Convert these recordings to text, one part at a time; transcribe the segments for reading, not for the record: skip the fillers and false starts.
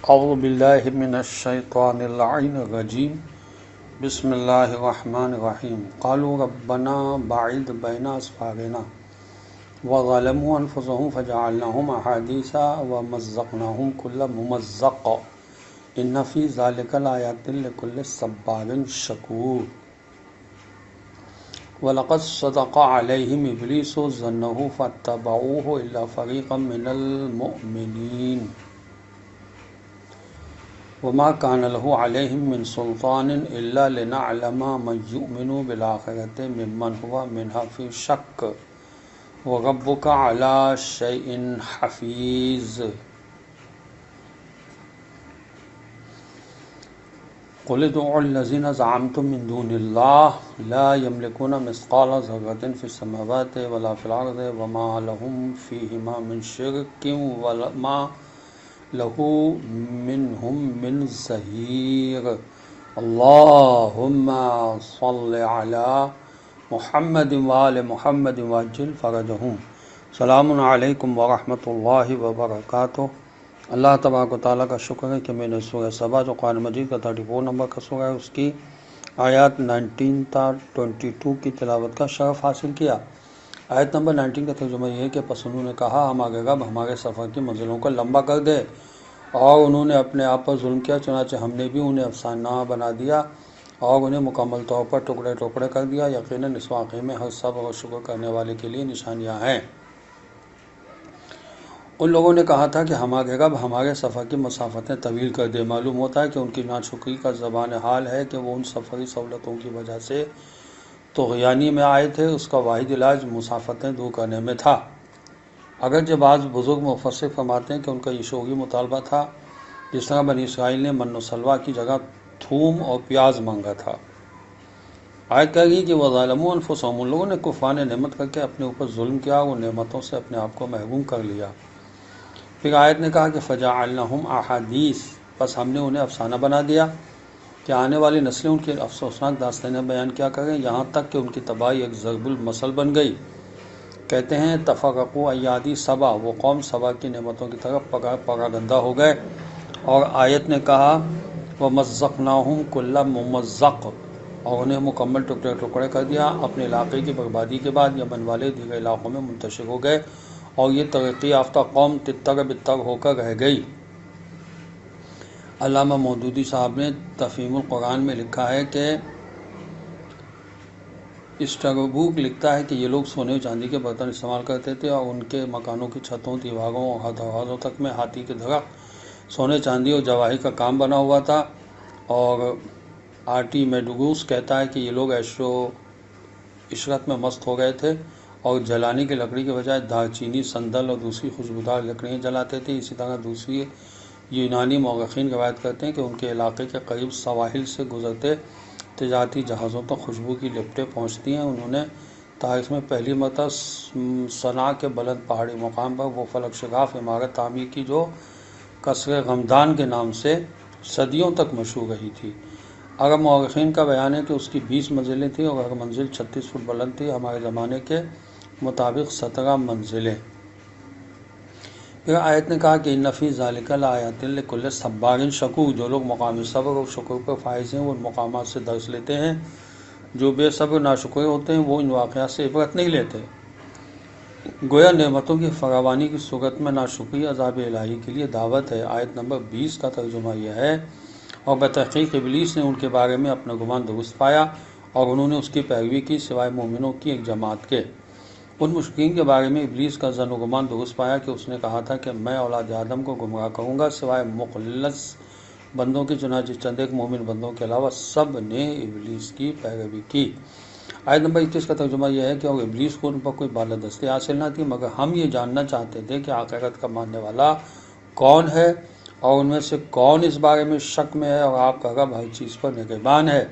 اعوذ باللہ من الشیطان اللعین الرجیم بسم اللہ الرحمن الرحیم قالوا ربنا باعد بین اسفارنا وظلموا انفسهم فجعلناهم احادیث ومزقناهم كل ممزق ان فی ذلک لآیات لکل صبار شکور وَلَقَدْ صَدَقَ عَلَيْهِمْ إِبْلِيسُ ظَنَّهُ فَاتَّبَعُوهُ إِلَّا فَرِيقًا مِّنَ الْمُؤْمِنِينَ وَمَا كَانَ لَهُ عَلَيْهِمْ مِّن سُلْطَانٍ إِلَّا لِنَعْلَمَ مَن يُؤْمِنُ بِالْآخِرَةِ مِمَّنْ هُوَ مِنْهَا فِي شَكٍّ وَرَبُّكَ عَلَىٰ شَيْءٍ حَفِيظٌ قُلِ ادْعُوا الَّذِينَ زَعَمْتُم مِّن دُونِ اللَّهِ لَا يَمْلِكُونَ مِثْقَالَ ذَرَّةٍ فِي السَّمَاوَاتِ وَلَا فِي الْأَرْضِ وَمَا لَهُمْ فِيهِمَا مِن شِرْكٍ وَمَا لَهُ مِنْهُم مِّن ظَهِيرٍ اللهم صل على محمد وآل محمد وعجل فرجهم سلام علیکم ورحمۃ اللہ وبرکاتہ۔ اللہ تبارک و تعالیٰ کا شکر ہے کہ میں نے سورہ سبا جو قرآن مجید کا 34 نمبر کا سورہ ہے اس کی آیات 19 تا 22 کی تلاوت کا شرف حاصل کیا۔ آیت نمبر 19 کا ترجمہ یہ ہے کہ پس انہوں نے کہا ہمارے رب ہمارے سفر کی منزلوں کو لمبا کر دے، اور انہوں نے اپنے آپ پر ظلم کیا، چنانچہ ہم نے بھی انہیں افسانہ بنا دیا اور انہیں مکمل طور پر ٹکڑے ٹکڑے کر دیا۔ یقیناً اس واقعے میں ہر صبر اور شکر کرنے والے کے لیے نشانیاں ہیں۔ ان لوگوں نے کہا تھا کہ ہمارے رب ہمارے سفر کی مسافتیں طویل کر دے۔ معلوم ہوتا ہے کہ ان کی ناشکری کا زبان حال ہے کہ وہ ان سفری سہولتوں کی وجہ سے طغیانی میں آئے تھے۔ اس کا واحد علاج مسافتیں دور کرنے میں تھا، اگرچہ بعض بزرگ مفسر فرماتے ہیں کہ ان کا یہ شعوری مطالبہ تھا، جس طرح بنی اسرائیل نے من و سلوہ کی جگہ تھوم اور پیاز مانگا تھا۔ آیت کہہ گئی کہ وَظَلَمُوا أَنفُسَهُمْ، ان لوگوں نے کفران نعمت کر کے اپنے اوپر ظلم کیا اور ان نعمتوں سے اپنے آپ کو محروم کر لیا۔ پھر آیت نے کہا کہ فَجَعَلْنَاهُمْ أَحَادِيثَ، بس ہم نے انہیں افسانہ بنا دیا کہ آنے والی نسلیں ان کی افسوسناک داستانیں بیان کیا کریں، یہاں تک کہ ان کی تباہی ایک ضرب المثل بن گئی۔ کہتے ہیں تفرقوا ایادی سبا، وہ قوم سبا کی نعمتوں کی طرف پراگندہ ہو گئے، اور آیت نے کہا وَمَزَّقْنَاهُمْ كُلَّ مُمَزَّقٍ، اور انہیں مکمل ٹکڑے ٹکڑے کر دیا۔ اپنے علاقے کی بربادی کے بعد یمن والے دیگر علاقوں میں منتشر ہو گئے اور یہ ترقی یافتہ قوم تتر بتر ہو کر رہ گئی۔ علامہ مودودی صاحب نے تفہیم القرآن میں لکھا ہے کہ اسٹربوک لکھتا ہے کہ یہ لوگ سونے و چاندی کے برتن استعمال کرتے تھے، اور ان کے مکانوں کی چھتوں، دیواروں اور دروازوں تک میں ہاتھی کے درخت، سونے چاندی اور جواہر کا کام بنا ہوا تھا۔ اور آرٹی میڈوگوس کہتا ہے کہ یہ لوگ عیش و عشرت میں مست ہو گئے تھے اور جلانے کی لکڑی کے بجائے دار چینی، سندل اور دوسری خوشبودار لکڑیاں جلاتے تھے۔ اسی طرح دوسری یونانی مورخین روایت کرتے ہیں کہ ان کے علاقے کے قریب سواحل سے گزرتے تجارتی جہازوں تک خوشبو کی لپٹیں پہنچتی ہیں۔ انہوں نے تاریخ میں پہلی مرتبہ صنعاء کے بلند پہاڑی مقام پر وہ فلک شگاف عمارت تعمیر کی جو قصر غمدان کے نام سے صدیوں تک مشہور رہی تھی۔ عرب مورخین کا بیان ہے کہ اس کی 20 منزلیں تھیں اور ہر منزل 36 فٹ بلند تھی، ہمارے زمانے کے مطابق 17 منزلیں۔ پھر آیت نے کہا کہ ان فی ذالک لآیات لکل صبار شکور، جو لوگ مقام صبر اور شکر پر فائز ہیں وہ ان مقامات سے درس لیتے ہیں، جو بے صبر ناشکر ہوتے ہیں وہ ان واقعات سے عبرت نہیں لیتے۔ گویا نعمتوں کی فراوانی کی صورت میں ناشکری عذاب الہی کے لیے دعوت ہے۔ آیت نمبر 20 کا ترجمہ یہ ہے اور بتحقیق ابلیس نے ان کے بارے میں اپنا گمان درست پایا اور انہوں نے اس کی پیروی کی سوائے مومنوں کی ایک جماعت کے۔ ان مشرکین کے بارے میں ابلیس کا ظن و گمان درست پایا کہ اس نے کہا تھا کہ میں اولاد آدم کو گمراہ کروں گا سوائے مخلص بندوں کی، چنانچہ چند ایک مومن بندوں کے علاوہ سب نے ابلیس کی پیروی کی۔ آیت نمبر 21 کا ترجمہ یہ ہے کہ اور ابلیس کو ان پر کوئی بالادستی حاصل نہ تھی، مگر ہم یہ جاننا چاہتے تھے کہ آخرت کا ماننے والا کون ہے اور ان میں سے کون اس بارے میں شک میں ہے، اور آپ کا رب ہر چیز پر نگہبان ہے۔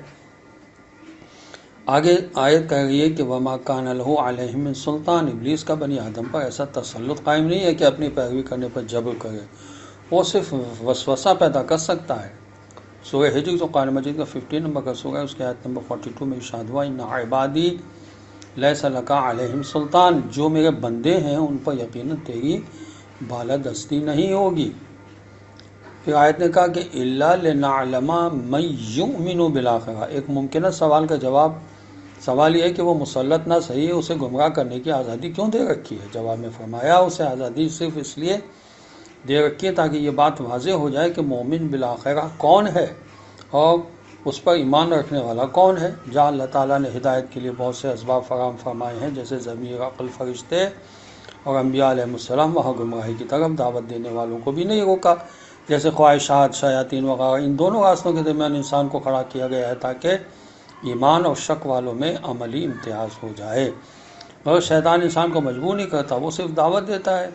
آگے آیت کہہ رہی ہے کہ وَمَا كَانَ لَهُ عَلَيْهِمْ مِن سُلْطَانٍ، ابلیس کا بنی آدم پر ایسا تسلط قائم نہیں ہے کہ اپنی پیروی کرنے پر جبر کرے، وہ صرف وسوسہ پیدا کر سکتا ہے۔ سورہ ہجر جو قرآن مجید کا 15 نمبر کا سورہ ہے، اس کی آیت نمبر 42 میں ارشاد ہوا اِنَّ عِبَادِی لَيْسَ لَكَ عَلَيْهِمْ سُلْطَان، جو میرے بندے ہیں ان پر یقیناً تیری بالادستی نہیں ہوگی۔ پھر آیت نے کہا کہ الا لنعلم من یؤمن بالآخرہ، ایک ممکنہ سوال کا جواب، سوال یہ ہے کہ وہ مسلط نہ صحیح ہے، اسے گمراہ کرنے کی آزادی کیوں دے رکھی ہے؟ جواب میں فرمایا اسے آزادی صرف اس لیے دے رکھی ہے تاکہ یہ بات واضح ہو جائے کہ مومن بالآخرہ کون ہے اور اس پر ایمان رکھنے والا کون ہے، جہاں اللہ تعالیٰ نے ہدایت کے لیے بہت سے اسباب فراہم فرمائے ہیں، جیسے ضمیر، عقل، فرشتے اور انبیاء علیہ السلام، وہاں گمراہی کی طرف دعوت دینے والوں کو بھی نہیں روکا، جیسے خواہشات، شیاطین وغیرہ۔ ان دونوں راستوں کے درمیان انسان کو کھڑا کیا گیا ہے تاکہ ایمان اور شک والوں میں عملی امتیاز ہو جائے۔ مگر شیطان انسان کو مجبور نہیں کرتا، وہ صرف دعوت دیتا ہے،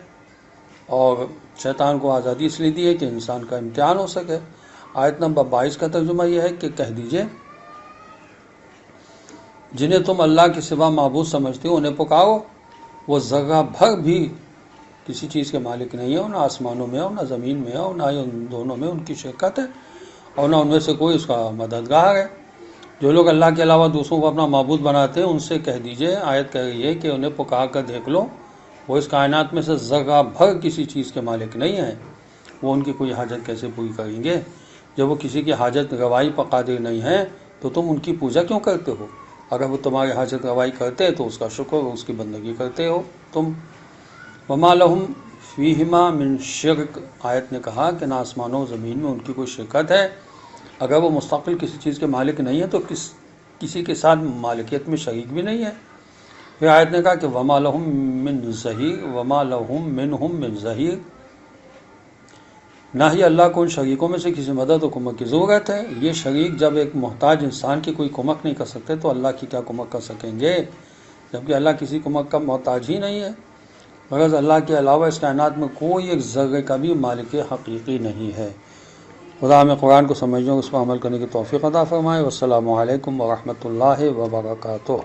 اور شیطان کو آزادی اس لیے دی ہے کہ انسان کا امتحان ہو سکے۔ آیت نمبر 22 کا ترجمہ یہ ہے کہ کہہ دیجئے جنہیں تم اللہ کے سوا معبود سمجھتے ہو انہیں پکارو، وہ ذرہ بھر بھی کسی چیز کے مالک نہیں ہے، نہ آسمانوں میں ہو نہ زمین میں ہو، نہ ان دونوں میں ان کی شرکت ہے، اور نہ ان میں سے کوئی اس کا مددگار ہے۔ جو لوگ اللہ کے علاوہ دوسروں کو اپنا معبود بناتے ہیں ان سے کہہ دیجئے، آیت کہہ رہی ہے کہ انہیں پکار کر دیکھ لو، وہ اس کائنات میں سے ذرہ بھر کسی چیز کے مالک نہیں ہیں، وہ ان کی کوئی حاجت کیسے پوری کریں گے؟ جب وہ کسی کی حاجت روائی پر قادر نہیں ہیں تو تم ان کی پوجا کیوں کرتے ہو؟ اگر وہ تمہاری حاجت روائی کرتے تو اس کا شکر اور اس کی بندگی کرتے ہو تم۔ وما لہم فیہما من شرک، آیت نے کہا کہ نہ آسمانوں و زمین میں ان کی کوئی شرکت ہے۔ اگر وہ مستقل کسی چیز کے مالک نہیں ہیں تو کسی کے ساتھ مالکیت میں شریک بھی نہیں ہے۔ پھر آیت نے کہا کہ وما لہم من ظہیر، وما لہم منہم من ظہیر، نہ ہی اللہ کو ان شریکوں میں سے کسی مدد و کمک کی ضرورت ہے۔ یہ شریک جب ایک محتاج انسان کی کوئی کمک نہیں کر سکتے تو اللہ کی کیا کمک کر سکیں گے؟ جبکہ اللہ کسی کمک کا محتاج ہی نہیں ہے۔ مگر اللہ کے علاوہ اس کائنات میں کوئی ایک ذرے کا بھی مالک حقیقی نہیں ہے۔ خدا ہمیں قرآن کو سمجھنے اور اس پر عمل کرنے کی توفیق عطا فرمائے۔ والسلام علیکم ورحمۃ اللہ وبرکاتہ۔